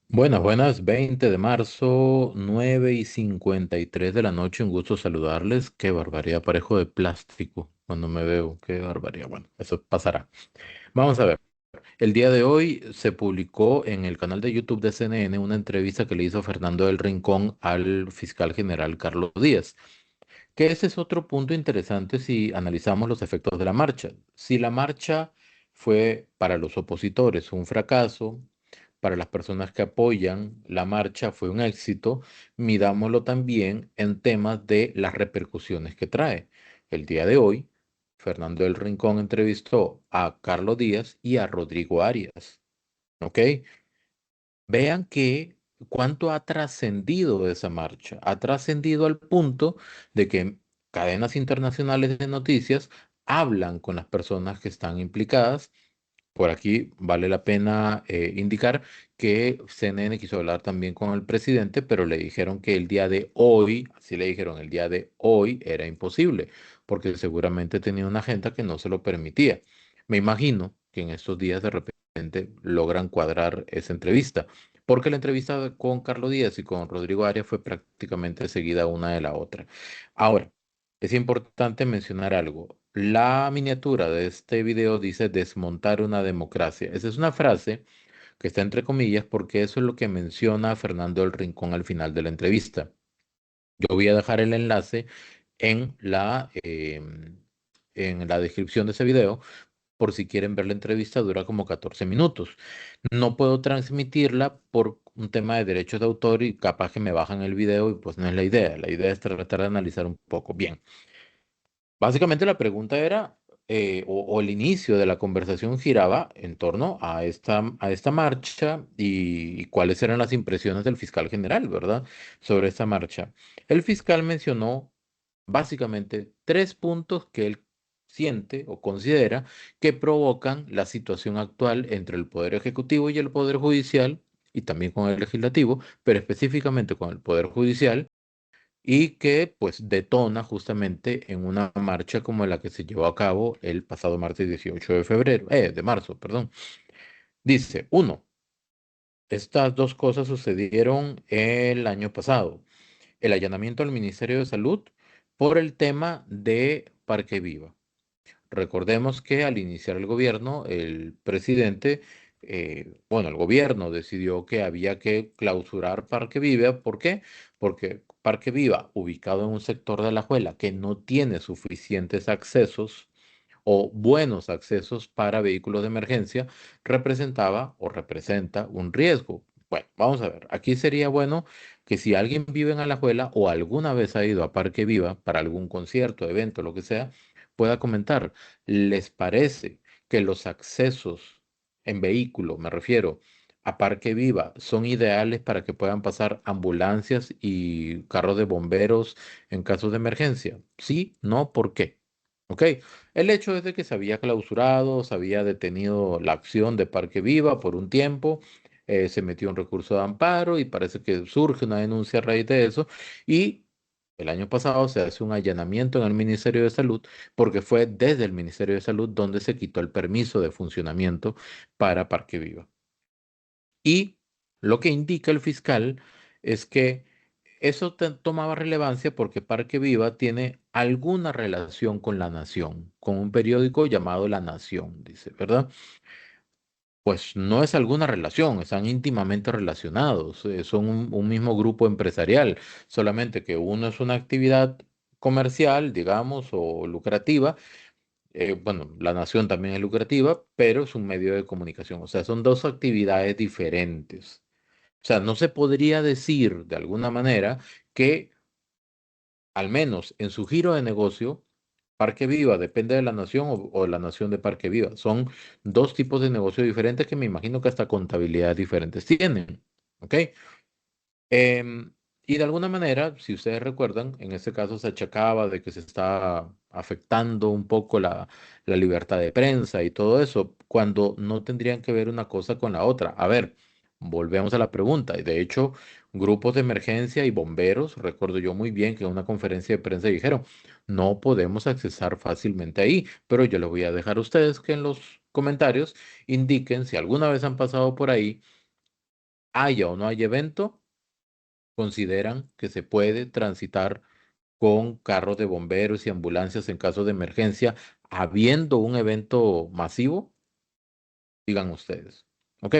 Buenas, buenas, 20 de marzo, 9:53 de la noche, un gusto saludarles. Qué barbaridad, parejo de plástico cuando me veo, qué barbaridad. Bueno, eso pasará. Vamos a ver, el día de hoy se publicó en el canal de YouTube de CNN una entrevista que le hizo Fernando del Rincón al fiscal general Carlos Díaz, que ese es otro punto interesante si analizamos los efectos de la marcha. Si la marcha fue para los opositores un fracaso, para las personas que apoyan la marcha fue un éxito, midámoslo también en temas de las repercusiones que trae. El día de hoy, Fernando del Rincón entrevistó a Carlos Díaz y a Rodrigo Arias. ¿Ok? Vean que cuánto ha trascendido esa marcha. Ha trascendido al punto de que cadenas internacionales de noticias hablan con las personas que están implicadas. Por aquí vale la pena indicar que CNN quiso hablar también con el presidente, pero le dijeron que el día de hoy, así le dijeron, el día de hoy era imposible, porque seguramente tenía una agenda que no se lo permitía. Me imagino que en estos días de repente logran cuadrar esa entrevista, porque la entrevista con Carlos Díaz y con Rodrigo Arias fue prácticamente seguida una de la otra. Ahora, es importante mencionar algo. La miniatura de este video dice desmontar una democracia. Esa es una frase que está entre comillas porque eso es lo que menciona Fernando del Rincón al final de la entrevista. Yo voy a dejar el enlace en en la descripción de ese video por si quieren ver la entrevista, dura como 14 minutos. No puedo transmitirla por un tema de derechos de autor y capaz que me bajan el video y pues no es la idea. La idea es tratar de analizar un poco. Bien. Básicamente la pregunta era, o el inicio de la conversación giraba en torno a esta marcha y cuáles eran las impresiones del fiscal general, ¿verdad? Sobre esta marcha. El fiscal mencionó básicamente tres puntos que él siente o considera que provocan la situación actual entre el Poder Ejecutivo y el Poder Judicial, y también con el Legislativo, pero específicamente con el Poder Judicial y que pues detona justamente en una marcha como la que se llevó a cabo el pasado martes 18 de febrero, de marzo, perdón. Dice, uno, estas dos cosas sucedieron el año pasado. El allanamiento al Ministerio de Salud por el tema de Parque Viva. Recordemos que al iniciar el gobierno, el presidente, bueno, el gobierno decidió que había que clausurar Parque Viva. ¿Por qué? Porque Parque Viva, ubicado en un sector de Alajuela que no tiene suficientes accesos o buenos accesos para vehículos de emergencia, representaba o representa un riesgo. Bueno, vamos a ver, aquí sería bueno que si alguien vive en Alajuela o alguna vez ha ido a Parque Viva para algún concierto, evento, lo que sea, pueda comentar, ¿les parece que los accesos en vehículo, me refiero, a Parque Viva, son ideales para que puedan pasar ambulancias y carros de bomberos en casos de emergencia? Sí, no, ¿por qué? ¿Ok? El hecho es de que se había clausurado, se había detenido la acción de Parque Viva por un tiempo, se metió un recurso de amparo y parece que surge una denuncia a raíz de eso. Y el año pasado se hace un allanamiento en el Ministerio de Salud porque fue desde el Ministerio de Salud donde se quitó el permiso de funcionamiento para Parque Viva. Y lo que indica el fiscal es que eso tomaba relevancia porque Parque Viva tiene alguna relación con La Nación, con un periódico llamado La Nación, dice, ¿verdad? Pues no es alguna relación, están íntimamente relacionados, son un mismo grupo empresarial, solamente que uno es una actividad comercial, digamos, o lucrativa. Bueno, La Nación también es lucrativa, pero es un medio de comunicación, o sea, son dos actividades diferentes. O sea, no se podría decir de alguna manera que, al menos en su giro de negocio, Parque Viva depende de La Nación o La Nación de Parque Viva. Son dos tipos de negocio diferentes que me imagino que hasta contabilidades diferentes tienen. ¿Ok? Em, y de alguna manera, si ustedes recuerdan, en este caso se achacaba de que se está afectando un poco la libertad de prensa y todo eso, cuando no tendrían que ver una cosa con la otra. A ver, volvemos a la pregunta. Y de hecho, grupos de emergencia y bomberos, recuerdo yo muy bien que en una conferencia de prensa dijeron, no podemos accesar fácilmente ahí, pero yo les voy a dejar a ustedes que en los comentarios indiquen si alguna vez han pasado por ahí haya o no haya evento, consideran que se puede transitar con carros de bomberos y ambulancias en caso de emergencia, habiendo un evento masivo, digan ustedes. ¿Ok?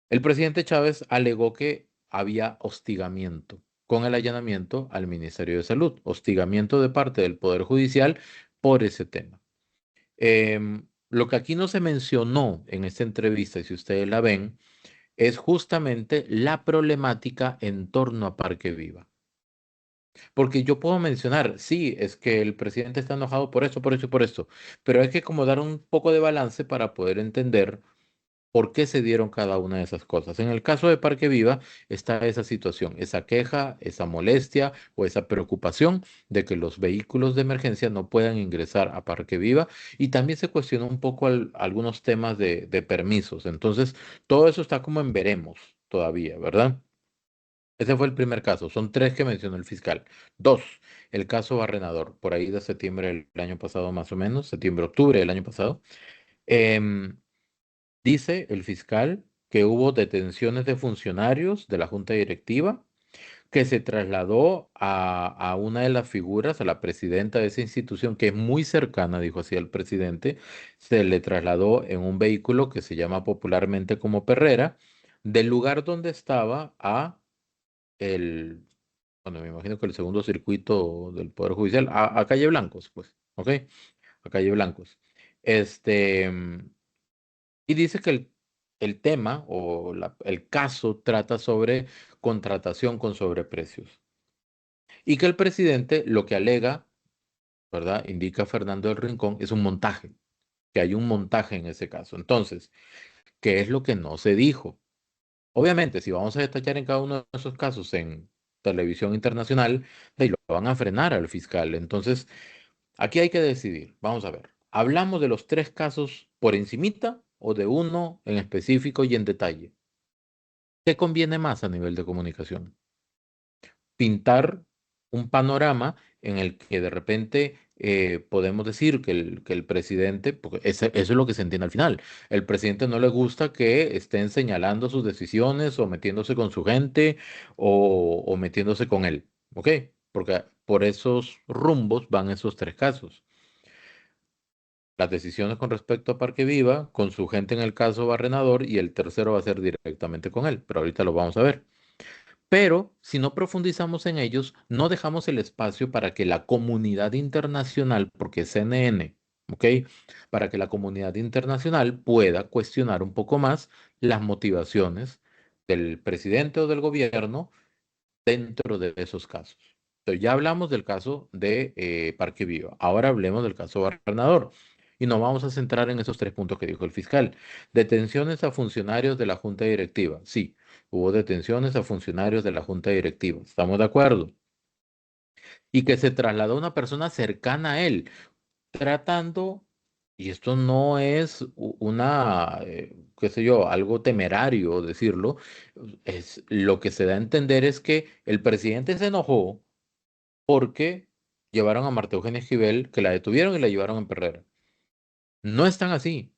El presidente Chávez alegó que había hostigamiento con el allanamiento al Ministerio de Salud, hostigamiento de parte del Poder Judicial por ese tema. Lo que aquí no se mencionó en esta entrevista, y si ustedes la ven, es justamente la problemática en torno a Parque Viva. Porque yo puedo mencionar, sí, es que el presidente está enojado por esto, por esto y por esto, pero hay que como dar un poco de balance para poder entender por qué se dieron cada una de esas cosas. En el caso de Parque Viva está esa situación, esa queja, esa molestia o esa preocupación de que los vehículos de emergencia no puedan ingresar a Parque Viva y también se cuestionó un poco algunos temas de permisos. Entonces, todo eso está como en veremos todavía, ¿verdad? Ese fue el primer caso. Son tres que mencionó el fiscal. Dos, el caso Barrenador, por ahí de septiembre del año pasado más o menos, septiembre-octubre del año pasado. Em, Dice el fiscal que hubo detenciones de funcionarios de la junta directiva, que se trasladó a una de las figuras, a la presidenta de esa institución, que es muy cercana, dijo así al presidente, se le trasladó en un vehículo que se llama popularmente como Perrera, del lugar donde estaba a el, bueno, me imagino que el segundo circuito del Poder Judicial, a Calle Blancos, pues, ¿ok? A Calle Blancos. Este, y dice que el tema o el caso trata sobre contratación con sobreprecios. Y que el presidente lo que alega, ¿verdad? Indica Fernando del Rincón, es un montaje, que hay un montaje en ese caso. Entonces, ¿qué es lo que no se dijo? Obviamente, si vamos a detallar en cada uno de esos casos en televisión internacional, ahí lo van a frenar al fiscal. Entonces, aquí hay que decidir. Vamos a ver. ¿Hablamos de los tres casos por encimita o de uno en específico y en detalle? ¿Qué conviene más a nivel de comunicación? Pintar un panorama en el que de repente podemos decir que el presidente, porque eso es lo que se entiende al final, el presidente no le gusta que estén señalando sus decisiones o metiéndose con su gente o metiéndose con él, ¿ok? Porque por esos rumbos van esos tres casos. Las decisiones con respecto a Parque Viva, con su gente en el caso Barrenador y el tercero va a ser directamente con él, pero ahorita lo vamos a ver. Pero si no profundizamos en ellos, no dejamos el espacio para que la comunidad internacional, porque es CNN, ¿ok? Para que la comunidad internacional pueda cuestionar un poco más las motivaciones del presidente o del gobierno dentro de esos casos. Entonces, ya hablamos del caso de Parque Viva. Ahora hablemos del caso Gobernador. Y nos vamos a centrar en esos tres puntos que dijo el fiscal. Detenciones a funcionarios de la Junta Directiva. Sí, hubo detenciones a funcionarios de la Junta Directiva. ¿Estamos de acuerdo? Y que se trasladó una persona cercana a él, tratando, y esto no es una, qué sé yo, algo temerario decirlo, es lo que se da a entender es que el presidente se enojó porque llevaron a Marta Eugenia Esquivel, que la detuvieron y la llevaron en Perrera. No están así,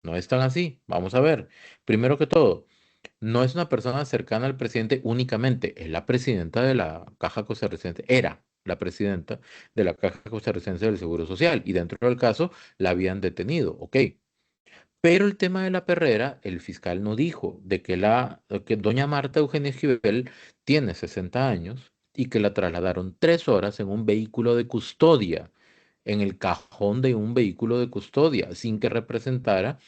no están así. Vamos a ver. Primero que todo, no es una persona cercana al presidente únicamente, es la presidenta de la Caja Costarricense, era la presidenta de la Caja Costarricense del Seguro Social y dentro del caso la habían detenido, ok. Pero el tema de la perrera, el fiscal no dijo de que doña Marta Eugenia Esquivel tiene 60 años y que la trasladaron 3 horas en un vehículo de custodia, en el cajón de un vehículo de custodia, sin que representara,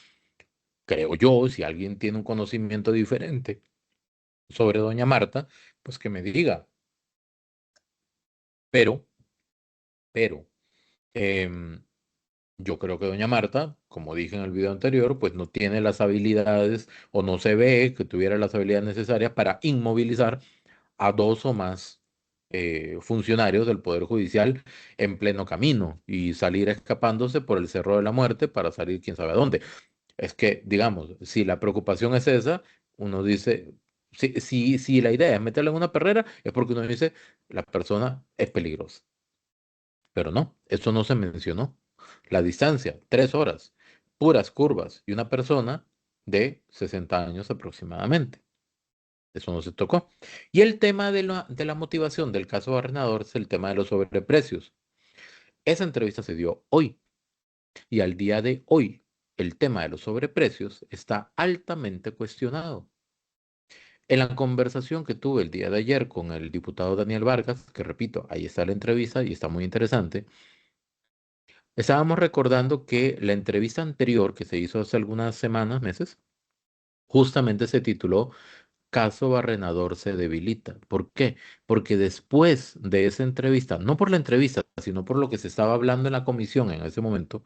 creo yo, si alguien tiene un conocimiento diferente sobre doña Marta, pues que me diga. Pero, pero, em, yo creo que doña Marta, como dije en el video anterior, pues no tiene las habilidades o no se ve que tuviera las habilidades necesarias para inmovilizar a dos o más funcionarios del Poder Judicial en pleno camino y salir escapándose por el Cerro de la Muerte para salir quién sabe a dónde. Es que, digamos, si la preocupación es esa, uno dice, si la idea es meterla en una perrera, es porque uno dice, la persona es peligrosa. Pero no, eso no se mencionó. La distancia, 3 horas, puras curvas y una persona de 60 años aproximadamente. Eso no se tocó. Y el tema de la motivación del caso Barrenador es el tema de los sobreprecios. Esa entrevista se dio hoy y al día de hoy el tema de los sobreprecios está altamente cuestionado. En la conversación que tuve el día de ayer con el diputado Daniel Vargas, que repito, ahí está la entrevista y está muy interesante, estábamos recordando que la entrevista anterior que se hizo hace algunas semanas, meses, justamente se tituló Caso Barrenador se debilita. ¿Por qué? Porque después de esa entrevista, no por la entrevista, sino por lo que se estaba hablando en la comisión en ese momento,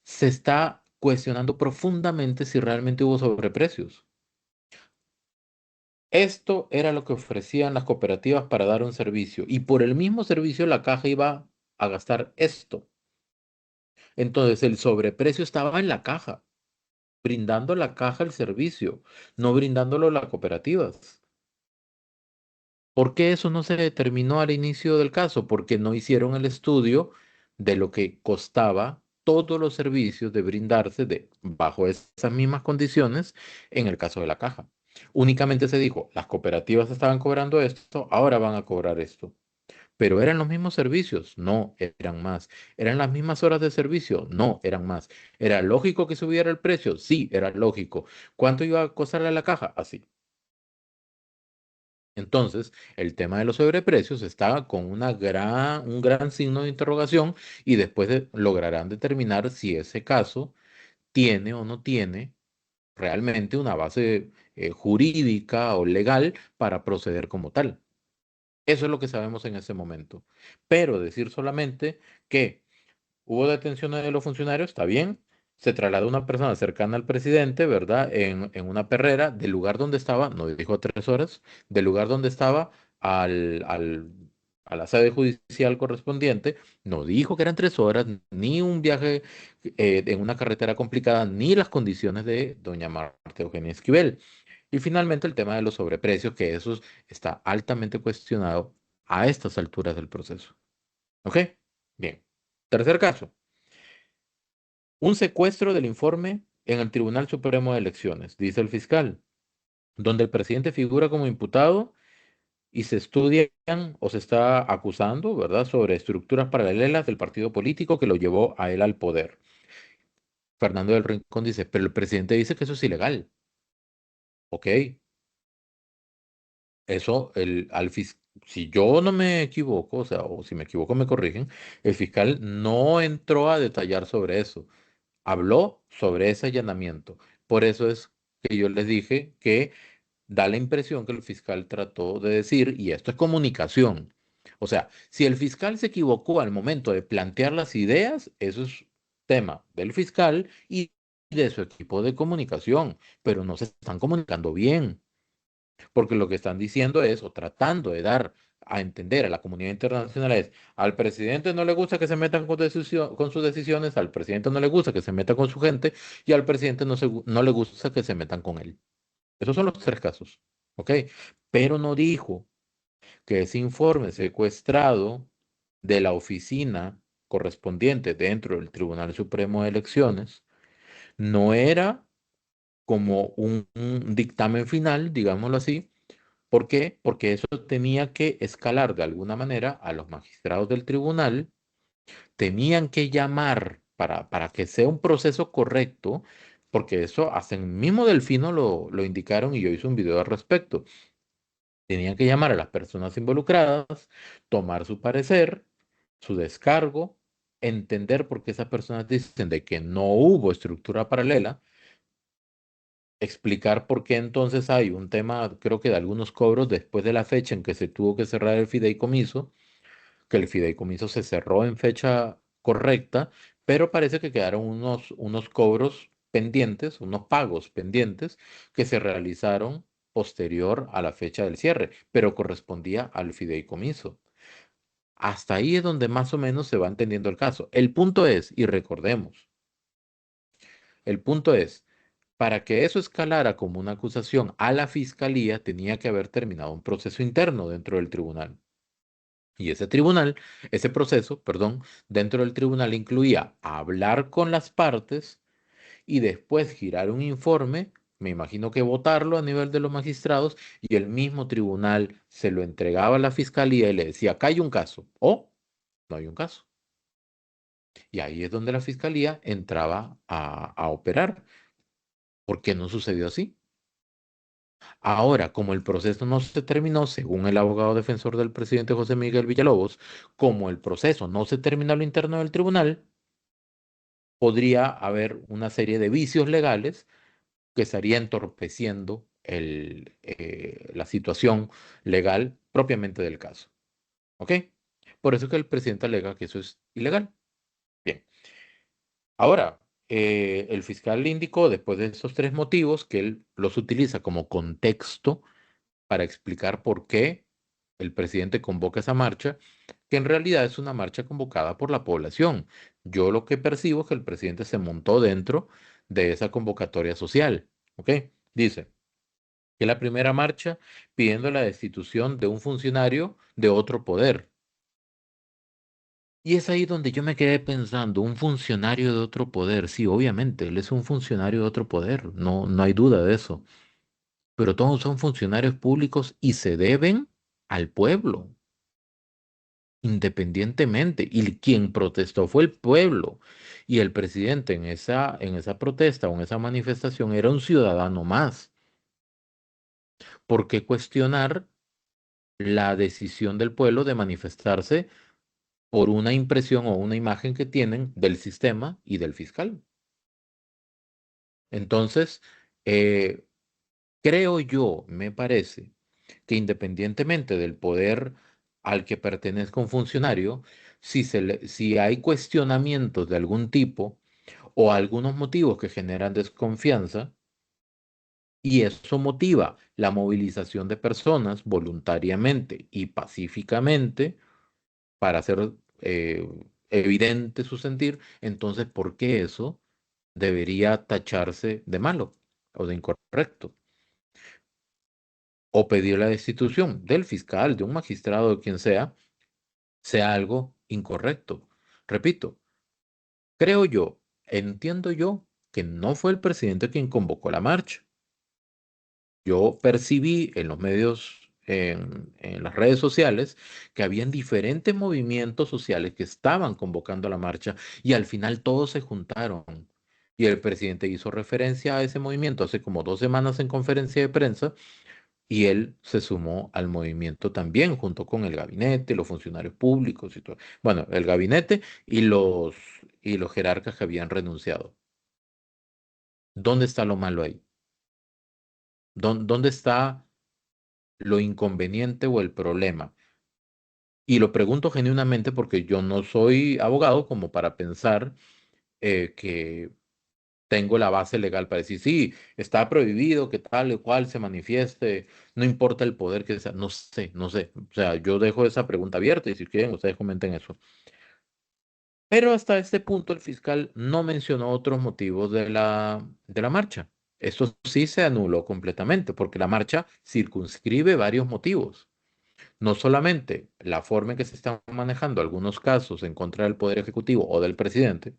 se está cuestionando profundamente si realmente hubo sobreprecios. Esto era lo que ofrecían las cooperativas para dar un servicio y por el mismo servicio la caja iba a gastar esto. Entonces el sobreprecio estaba en la caja, brindando la caja el servicio, no brindándolo las cooperativas. ¿Por qué eso no se determinó al inicio del caso? Porque no hicieron el estudio de lo que costaba todos los servicios de brindarse bajo esas mismas condiciones en el caso de la caja. Únicamente se dijo, las cooperativas estaban cobrando esto, ahora van a cobrar esto. Pero eran los mismos servicios, no eran más. Eran las mismas horas de servicio, no eran más. ¿Era lógico que subiera el precio? Sí, era lógico. ¿Cuánto iba a costarle a la caja? Así. Entonces, el tema de los sobreprecios está con un gran signo de interrogación y después lograrán determinar si ese caso tiene o no tiene realmente una base jurídica o legal para proceder como tal. Eso es lo que sabemos en ese momento. Pero decir solamente que hubo detenciones de los funcionarios, está bien. Se trasladó una persona cercana al presidente, ¿verdad? En una perrera del lugar donde estaba, no dijo 3 horas, del lugar donde estaba a la sede judicial correspondiente, no dijo que eran 3 horas, ni un viaje en una carretera complicada, ni las condiciones de doña Marta Eugenia Esquivel. Y finalmente el tema de los sobreprecios, que eso está altamente cuestionado a estas alturas del proceso. ¿Ok? Bien. Tercer caso. Un secuestro del informe en el Tribunal Supremo de Elecciones, dice el fiscal, donde el presidente figura como imputado y se estudian o se está acusando, ¿verdad?, sobre estructuras paralelas del partido político que lo llevó a él al poder. Fernando del Rincón dice, pero el presidente dice que eso es ilegal. Ok, eso, si yo no me equivoco, o sea, o si me equivoco me corrigen, el fiscal no entró a detallar sobre eso. Habló sobre ese allanamiento. Por eso es que yo les dije que da la impresión que el fiscal trató de decir, y esto es comunicación. O sea, si el fiscal se equivocó al momento de plantear las ideas, eso es tema del fiscal y de su equipo de comunicación, pero no se están comunicando bien, porque lo que están diciendo es, o tratando de dar a entender a la comunidad internacional es, al presidente no le gusta que se metan con sus decisiones, al presidente no le gusta que se meta con su gente y al presidente no le gusta que se metan con él. Esos son los tres casos, ¿ok? Pero no dijo que ese informe secuestrado de la oficina correspondiente dentro del Tribunal Supremo de Elecciones no era como un dictamen final, digámoslo así. ¿Por qué? Porque eso tenía que escalar de alguna manera a los magistrados del tribunal, tenían que llamar para que sea un proceso correcto, porque eso hasta el mismo Delfino lo indicaron y yo hice un video al respecto. Tenían que llamar a las personas involucradas, tomar su parecer, su descargo, entender por qué esas personas dicen de que no hubo estructura paralela, explicar por qué entonces hay un tema, creo que de algunos cobros después de la fecha en que se tuvo que cerrar el fideicomiso, que el fideicomiso se cerró en fecha correcta, pero parece que quedaron unos cobros pendientes, unos pagos pendientes que se realizaron posterior a la fecha del cierre, pero correspondía al fideicomiso. Hasta ahí es donde más o menos se va entendiendo el caso. El punto es, y recordemos, el punto es, para que eso escalara como una acusación a la fiscalía, tenía que haber terminado un proceso interno dentro del tribunal. Y ese proceso, perdón, dentro del tribunal incluía hablar con las partes y después girar un informe, me imagino que votarlo a nivel de los magistrados y el mismo tribunal se lo entregaba a la fiscalía y le decía, acá hay un caso o no hay un caso. Y ahí es donde la fiscalía entraba a operar. ¿Por qué no sucedió así? Ahora, como el proceso no se terminó, según el abogado defensor del presidente José Miguel Villalobos, como el proceso no se terminó a lo interno del tribunal, podría haber una serie de vicios legales que estaría entorpeciendo la situación legal propiamente del caso. ¿Ok? Por eso que el presidente alega que eso es ilegal. Bien. Ahora, el fiscal le indicó, después de esos tres motivos, que él los utiliza como contexto para explicar por qué el presidente convoca esa marcha, que en realidad es una marcha convocada por la población. Yo lo que percibo es que el presidente se montó dentro de esa convocatoria social. ¿Ok? Dice que la primera marcha pidiendo la destitución de un funcionario de otro poder. Y es ahí donde yo me quedé pensando, un funcionario de otro poder, sí, obviamente, él es un funcionario de otro poder, no, no hay duda de eso, pero todos son funcionarios públicos y se deben al pueblo, independientemente, y quien protestó fue el pueblo, y el presidente en esa protesta o en esa manifestación era un ciudadano más. ¿Por qué cuestionar la decisión del pueblo de manifestarse por una impresión o una imagen que tienen del sistema y del fiscal? Entonces, eh, creo yo, me parece, que independientemente del poder al que pertenezca un funcionario, si hay cuestionamientos de algún tipo o algunos motivos que generan desconfianza, y eso motiva la movilización de personas voluntariamente y pacíficamente para hacer eh, evidente su sentir, entonces, ¿por qué eso debería tacharse de malo o de incorrecto? O pedir la destitución del fiscal, de un magistrado, de quien sea algo incorrecto. Repito, creo yo, entiendo yo que no fue el presidente quien convocó la marcha. Yo percibí en los medios, en las redes sociales, que habían diferentes movimientos sociales que estaban convocando la marcha y al final todos se juntaron. Y el presidente hizo referencia a ese movimiento hace como 2 semanas en conferencia de prensa y él se sumó al movimiento también junto con el gabinete, los funcionarios públicos y todo. Bueno, el gabinete y los jerarcas que habían renunciado. ¿Dónde está lo malo ahí? ¿Dónde está lo inconveniente o el problema? Y lo pregunto genuinamente porque yo no soy abogado como para pensar que tengo la base legal para decir, sí, está prohibido que tal o cual se manifieste, no importa el poder que sea, no sé, no sé. O sea, yo dejo esa pregunta abierta y si quieren, ustedes comenten eso. Pero hasta este punto el fiscal no mencionó otros motivos de la marcha. Esto sí se anuló completamente porque la marcha circunscribe varios motivos. No solamente la forma en que se están manejando algunos casos en contra del Poder Ejecutivo o del presidente,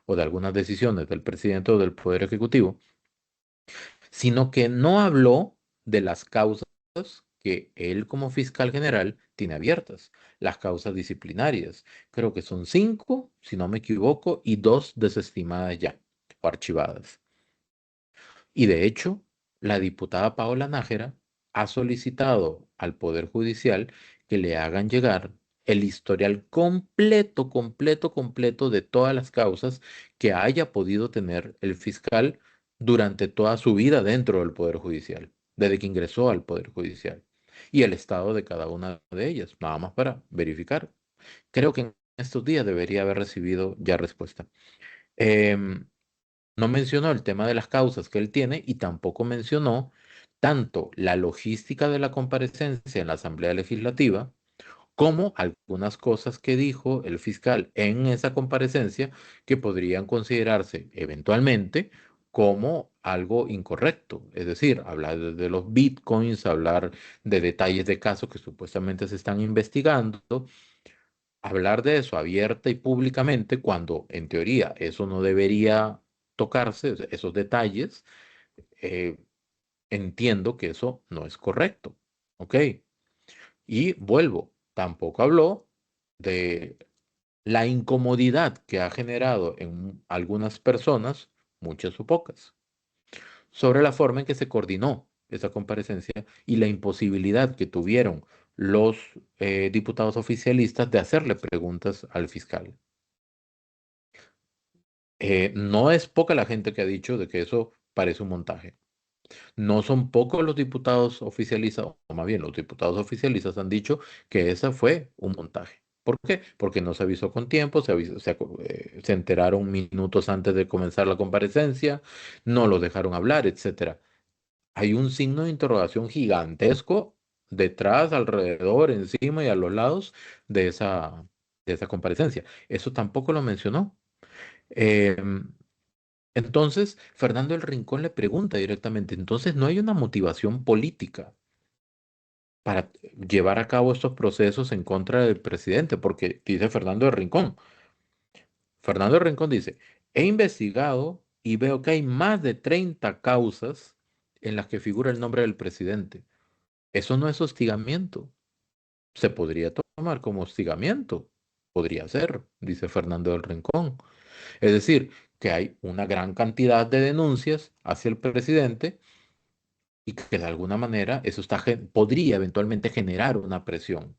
o de algunas decisiones del presidente o del Poder Ejecutivo, sino que no habló de las causas que él como fiscal general tiene abiertas, las causas disciplinarias. Creo que son 5, si no me equivoco, y 2 desestimadas ya o archivadas. Y de hecho, la diputada Paola Nájera ha solicitado al Poder Judicial que le hagan llegar el historial completo, completo, completo de todas las causas que haya podido tener el fiscal durante toda su vida dentro del Poder Judicial, desde que ingresó al Poder Judicial, y el estado de cada una de ellas, nada más para verificar. Creo que en estos días debería haber recibido ya respuesta. Em, no mencionó el tema de las causas que él tiene y tampoco mencionó tanto la logística de la comparecencia en la Asamblea Legislativa como algunas cosas que dijo el fiscal en esa comparecencia que podrían considerarse eventualmente como algo incorrecto. Es decir, hablar de los bitcoins, hablar de detalles de casos que supuestamente se están investigando, hablar de eso abierta y públicamente cuando en teoría eso no debería tocarse, esos detalles, eh, entiendo que eso no es correcto. ¿Ok? Y vuelvo, tampoco habló de la incomodidad que ha generado en algunas personas, muchas o pocas, sobre la forma en que se coordinó esa comparecencia y la imposibilidad que tuvieron los diputados oficialistas de hacerle preguntas al fiscal. No es poca la gente que ha dicho de que eso parece un montaje. No son pocos los diputados oficialistas, o más bien los diputados oficialistas han dicho que esa fue un montaje. ¿Por qué? Porque no se avisó con tiempo, se enteraron minutos antes de comenzar la comparecencia, no los dejaron hablar, etcétera. Hay un signo de interrogación gigantesco detrás, alrededor, encima y a los lados de esa comparecencia. Eso tampoco lo mencionó. Em, entonces, Fernando el Rincón le pregunta directamente, entonces no hay una motivación política para llevar a cabo estos procesos en contra del presidente, porque dice Fernando el Rincón. Fernando el Rincón dice, he investigado y veo que hay más de 30 causas en las que figura el nombre del presidente. Eso no es hostigamiento. Se podría tomar como hostigamiento. Podría ser, dice Fernando del Rincón. Es decir, que hay una gran cantidad de denuncias hacia el presidente y que de alguna manera eso podría eventualmente generar una presión.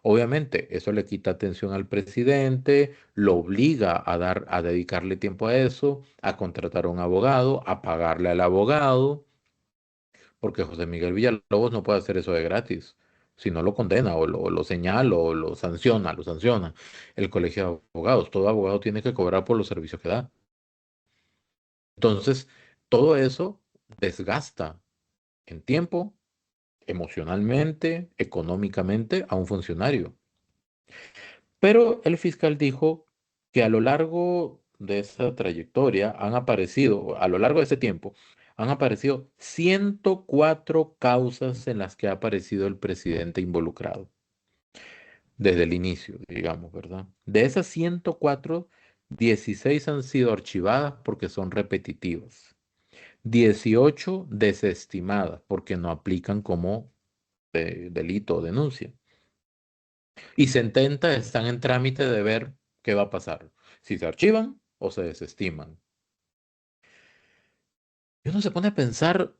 Obviamente, eso le quita atención al presidente, lo obliga a dedicarle tiempo a eso, a contratar a un abogado, a pagarle al abogado, porque José Miguel Villalobos no puede hacer eso de gratis. Si no lo condena o lo señala o lo sanciona el colegio de abogados. Todo abogado tiene que cobrar por los servicios que da. Entonces, todo eso desgasta en tiempo, emocionalmente, económicamente a un funcionario. Pero el fiscal dijo que a lo largo de esa trayectoria han aparecido, a lo largo de ese tiempo, han aparecido 104 causas en las que ha aparecido el presidente involucrado, desde el inicio, digamos, ¿verdad? De esas 104, 16 han sido archivadas porque son repetitivas, 18 desestimadas porque no aplican como delito o denuncia. Y 70 están en trámite de ver qué va a pasar, si se archivan o se desestiman. Y uno se pone a pensar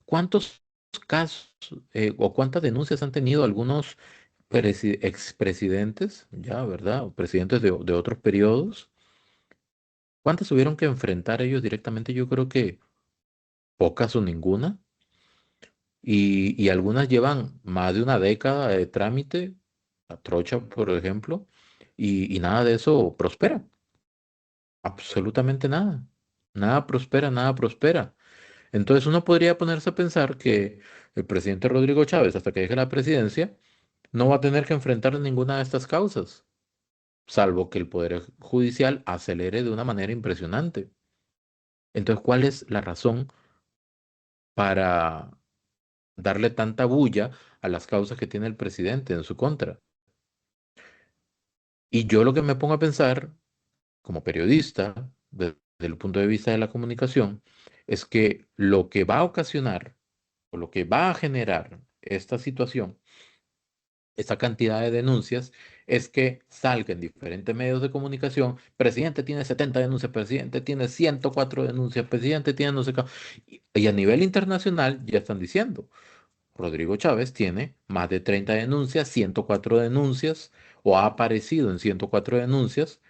cuántos casos o cuántas denuncias han tenido algunos expresidentes, ya, ¿verdad? O presidentes de otros periodos. ¿Cuántas tuvieron que enfrentar ellos directamente? Yo creo que pocas o ninguna. Y algunas llevan más de una década de trámite, la trocha, por ejemplo, y nada de eso prospera. Absolutamente nada. Nada prospera, nada prospera. Entonces uno podría ponerse a pensar que el presidente Rodrigo Chávez, hasta que deje la presidencia, no va a tener que enfrentar ninguna de estas causas, salvo que el Poder Judicial acelere de una manera impresionante. Entonces, ¿cuál es la razón para darle tanta bulla a las causas que tiene el presidente en su contra? Y yo lo que me pongo a pensar como periodista, desde el punto de vista de la comunicación, es que lo que va a ocasionar o lo que va a generar esta situación, esta cantidad de denuncias, es que salga en diferentes medios de comunicación, presidente tiene 70 denuncias, presidente tiene 104 denuncias, presidente tiene no sé qué. Y a nivel internacional ya están diciendo, Rodrigo Chávez tiene más de 30 denuncias, 104 denuncias, o ha aparecido en 104 denuncias,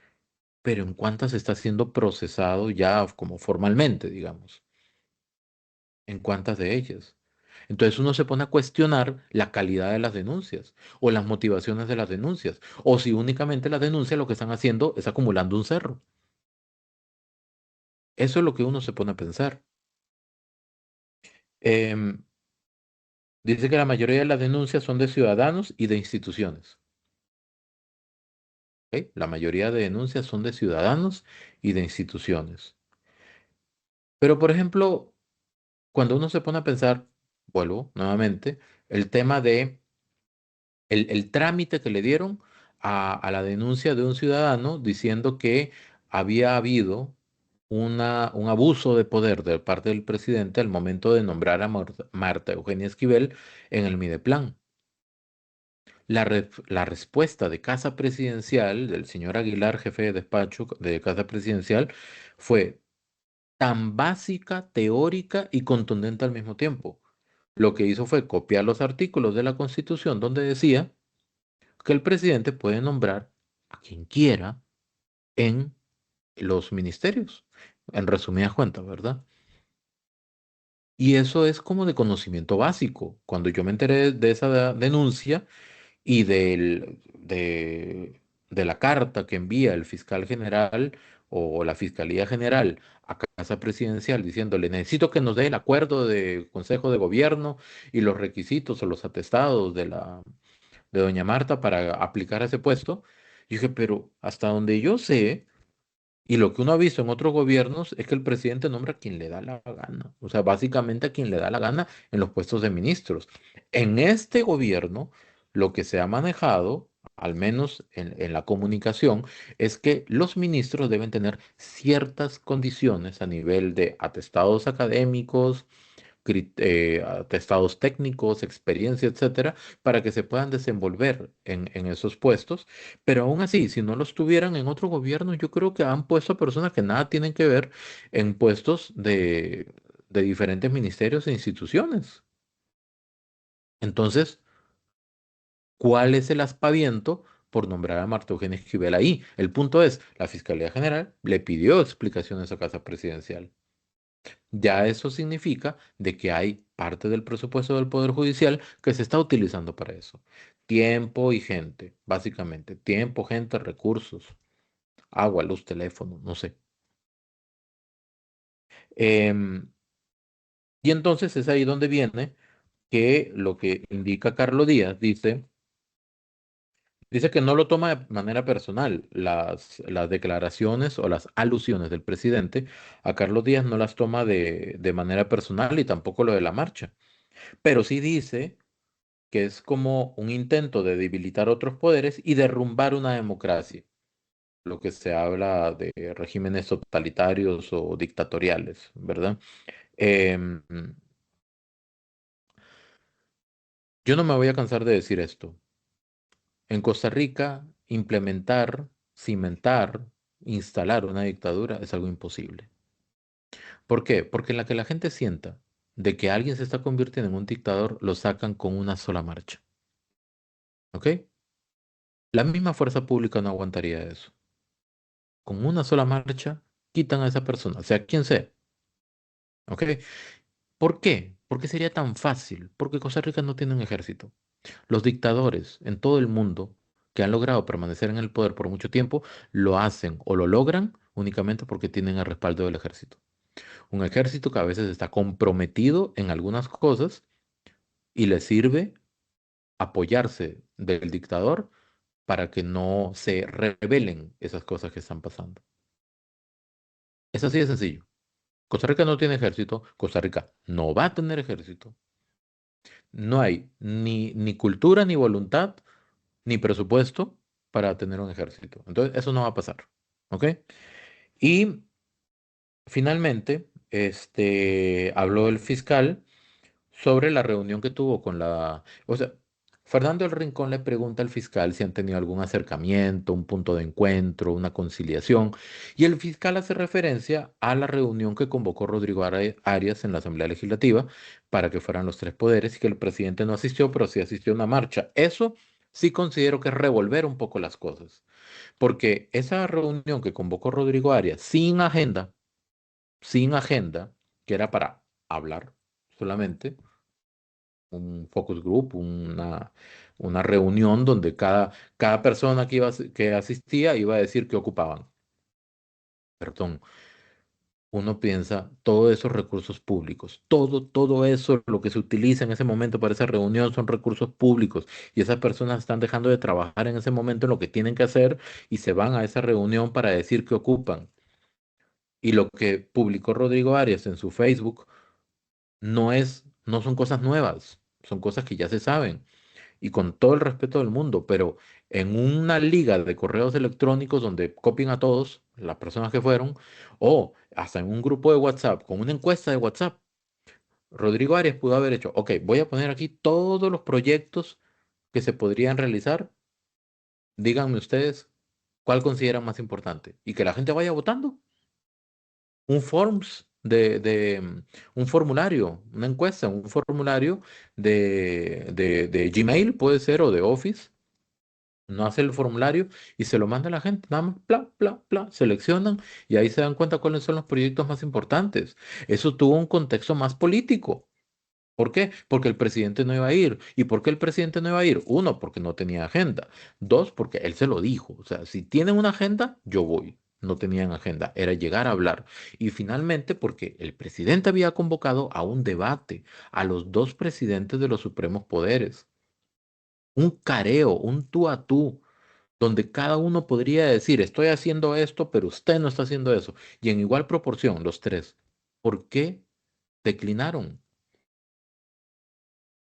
pero ¿en cuántas está siendo procesado ya como formalmente, digamos? ¿En cuántas de ellas? Entonces uno se pone a cuestionar la calidad de las denuncias o las motivaciones de las denuncias, o si únicamente las denuncias lo que están haciendo es acumulando un cerro. Eso es lo que uno se pone a pensar. Em, Dice que la mayoría de las denuncias son de ciudadanos y de instituciones. ¿Ok? La mayoría de denuncias son de ciudadanos y de instituciones. Pero, por ejemplo, cuando uno se pone a pensar, vuelvo nuevamente, el tema de el trámite que le dieron a la denuncia de un ciudadano diciendo que había habido un abuso de poder de parte del presidente al momento de nombrar a Marta Eugenia Esquivel en el Mideplan. La respuesta de Casa Presidencial, del señor Aguilar, jefe de despacho de Casa Presidencial, fue tan básica, teórica y contundente al mismo tiempo. Lo que hizo fue copiar los artículos de la Constitución donde decía que el presidente puede nombrar a quien quiera en los ministerios, en resumidas cuentas, ¿verdad? Y eso es como de conocimiento básico. Cuando yo me enteré de esa denuncia y de la carta que envía el fiscal general o la Fiscalía General a Casa Presidencial diciéndole, necesito que nos dé el acuerdo de Consejo de Gobierno y los requisitos o los atestados de doña Marta para aplicar a ese puesto, yo dije, pero hasta donde yo sé, y lo que uno ha visto en otros gobiernos es que el presidente nombra a quien le da la gana, o sea, básicamente a quien le da la gana en los puestos de ministros. En este gobierno, lo que se ha manejado, al menos en la comunicación, es que los ministros deben tener ciertas condiciones a nivel de atestados académicos, atestados técnicos, experiencia, etcétera, para que se puedan desenvolver en esos puestos. Pero aún así, si no los tuvieran en otro gobierno, yo creo que han puesto a personas que nada tienen que ver en puestos de diferentes ministerios e instituciones. Entonces, ¿cuál es el aspaviento por nombrar a Marta Eugenia Esquivel ahí? El punto es, la Fiscalía General le pidió explicaciones a Casa Presidencial. Ya eso significa de que hay parte del presupuesto del Poder Judicial que se está utilizando para eso. Tiempo y gente, básicamente. Tiempo, gente, recursos, agua, luz, teléfono, no sé. Em, y entonces es ahí donde viene que lo que indica Carlos Díaz dice que no lo toma de manera personal. Las declaraciones o las alusiones del presidente a Carlos Díaz no las toma de manera personal y tampoco lo de la marcha. Pero sí dice que es como un intento de debilitar otros poderes y derrumbar una democracia, lo que se habla de regímenes totalitarios o dictatoriales, ¿verdad? Em, yo no me voy a cansar de decir esto. En Costa Rica, implementar, cimentar, instalar una dictadura es algo imposible. ¿Por qué? Porque en la que la gente sienta de que alguien se está convirtiendo en un dictador, lo sacan con una sola marcha. ¿Ok? La misma fuerza pública no aguantaría eso. Con una sola marcha quitan a esa persona, sea quien sea. ¿Ok? ¿Por qué? ¿Por qué sería tan fácil? Porque Costa Rica no tiene un ejército. Los dictadores en todo el mundo que han logrado permanecer en el poder por mucho tiempo, lo hacen o lo logran únicamente porque tienen el respaldo del ejército. Un ejército que a veces está comprometido en algunas cosas y le sirve apoyarse del dictador para que no se revelen esas cosas que están pasando. Es así de sencillo. Costa Rica no tiene ejército, Costa Rica no va a tener ejército. No hay ni cultura, ni voluntad, ni presupuesto para tener un ejército. Entonces, eso no va a pasar. ¿Ok? Y finalmente, habló el fiscal sobre la reunión que tuvo con la... O sea, Fernando El Rincón le pregunta al fiscal si han tenido algún acercamiento, un punto de encuentro, una conciliación, y el fiscal hace referencia a la reunión que convocó Rodrigo Arias en la Asamblea Legislativa para que fueran los tres poderes y que el presidente no asistió, pero sí asistió a una marcha. Eso sí considero que es revolver un poco las cosas, porque esa reunión que convocó Rodrigo Arias sin agenda, que era para hablar solamente, un focus group, una reunión donde cada persona que asistía iba a decir qué ocupaban. Perdón, uno piensa todos esos recursos públicos, todo eso, lo que se utiliza en ese momento para esa reunión son recursos públicos y esas personas están dejando de trabajar en ese momento en lo que tienen que hacer y se van a esa reunión para decir qué ocupan. Y lo que publicó Rodrigo Arias en su Facebook no son cosas nuevas, son cosas que ya se saben. Y con todo el respeto del mundo, pero en una liga de correos electrónicos donde copien a todos las personas que fueron, o hasta en un grupo de WhatsApp, con una encuesta de WhatsApp. Rodrigo Arias pudo haber hecho, ok, voy a poner aquí todos los proyectos que se podrían realizar. Díganme ustedes cuál consideran más importante y que la gente vaya votando. Un forms un formulario, una encuesta, un formulario de Gmail puede ser o de Office. No hace el formulario y se lo manda a la gente, nada más, bla, bla, bla, seleccionan y ahí se dan cuenta cuáles son los proyectos más importantes. Eso tuvo un contexto más político. ¿Por qué? Porque el presidente no iba a ir. ¿Y por qué el presidente no iba a ir? Uno, porque no tenía agenda. Dos, porque él se lo dijo. O sea, si tienen una agenda, yo voy. No tenían agenda, era llegar a hablar. Y finalmente, porque el presidente había convocado a un debate a los dos presidentes de los supremos poderes. Un careo, un tú a tú, donde cada uno podría decir, estoy haciendo esto, pero usted no está haciendo eso. Y en igual proporción, los tres. ¿Por qué declinaron?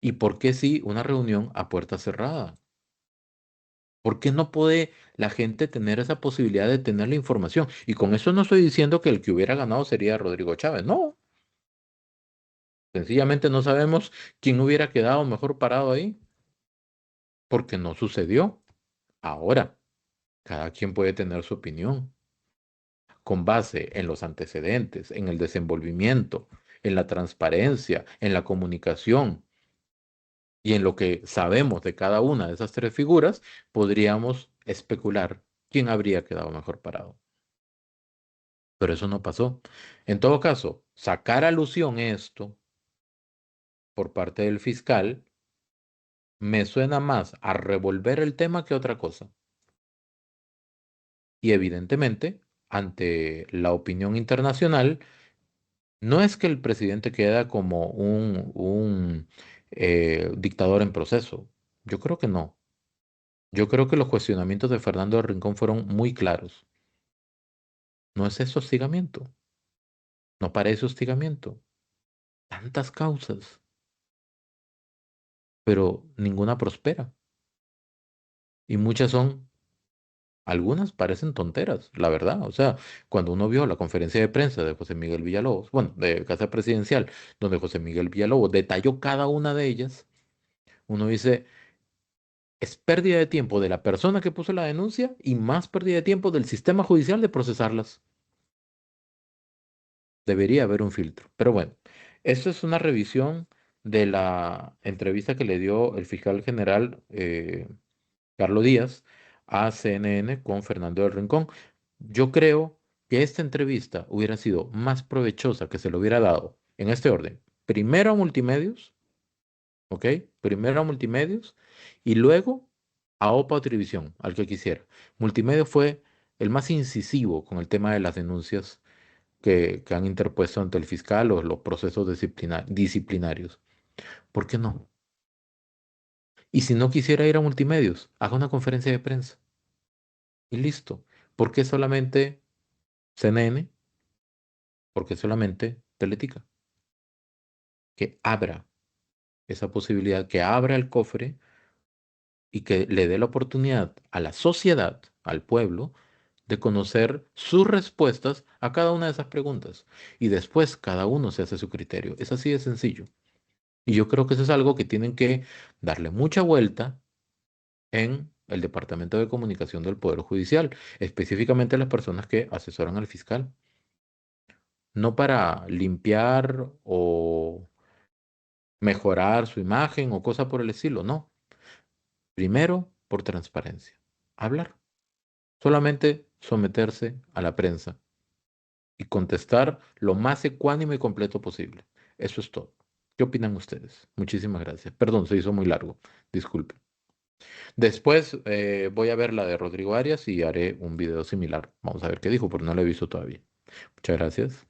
¿Y por qué sí una reunión a puerta cerrada? ¿Por qué no puede la gente tener esa posibilidad de tener la información? Y con eso no estoy diciendo que el que hubiera ganado sería Rodrigo Chávez. No, sencillamente no sabemos quién hubiera quedado mejor parado ahí, porque no sucedió. Ahora, cada quien puede tener su opinión con base en los antecedentes, en el desenvolvimiento, en la transparencia, en la comunicación y en lo que sabemos de cada una de esas tres figuras, podríamos especular quién habría quedado mejor parado. Pero eso no pasó. En todo caso, sacar alusión a esto por parte del fiscal me suena más a revolver el tema que otra cosa. Y evidentemente, ante la opinión internacional, no es que el presidente queda como un dictador en proceso. Yo creo que no. Yo creo que los cuestionamientos de Fernando del Rincón fueron muy claros. No es eso hostigamiento. No parece hostigamiento. Tantas causas, pero ninguna prospera. Y muchas son, algunas parecen tonteras, la verdad. O sea, cuando uno vio la conferencia de prensa de José Miguel Villalobos, bueno, de Casa Presidencial, donde José Miguel Villalobos detalló cada una de ellas, uno dice, es pérdida de tiempo de la persona que puso la denuncia y más pérdida de tiempo del sistema judicial de procesarlas. Debería haber un filtro. Pero bueno, esto es una revisión de la entrevista que le dio el fiscal general Carlos Díaz a CNN con Fernando del Rincón. Yo creo que esta entrevista hubiera sido más provechosa que se lo hubiera dado en este orden. Primero a Multimedios, ¿ok? Primero a Multimedios y luego a OPA o Televisión, al que quisiera. Multimedios fue el más incisivo con el tema de las denuncias que han interpuesto ante el fiscal o los procesos disciplinarios. ¿Por qué no? Y si no quisiera ir a Multimedios, haga una conferencia de prensa y listo. ¿Por qué solamente CNN? ¿Por qué solamente Teletica? Que abra esa posibilidad, que abra el cofre y que le dé la oportunidad a la sociedad, al pueblo, de conocer sus respuestas a cada una de esas preguntas. Y después cada uno se hace su criterio. Es así de sencillo. Y yo creo que eso es algo que tienen que darle mucha vuelta en el Departamento de Comunicación del Poder Judicial, específicamente las personas que asesoran al fiscal. No para limpiar o mejorar su imagen o cosa por el estilo, no. Primero, por transparencia. Hablar. Solamente someterse a la prensa y contestar lo más ecuánime y completo posible. Eso es todo. ¿Qué opinan ustedes? Muchísimas gracias. Perdón, se hizo muy largo. Disculpe. Después voy a ver la de Rodrigo Arias y haré un video similar. Vamos a ver qué dijo, porque no lo he visto todavía. Muchas gracias.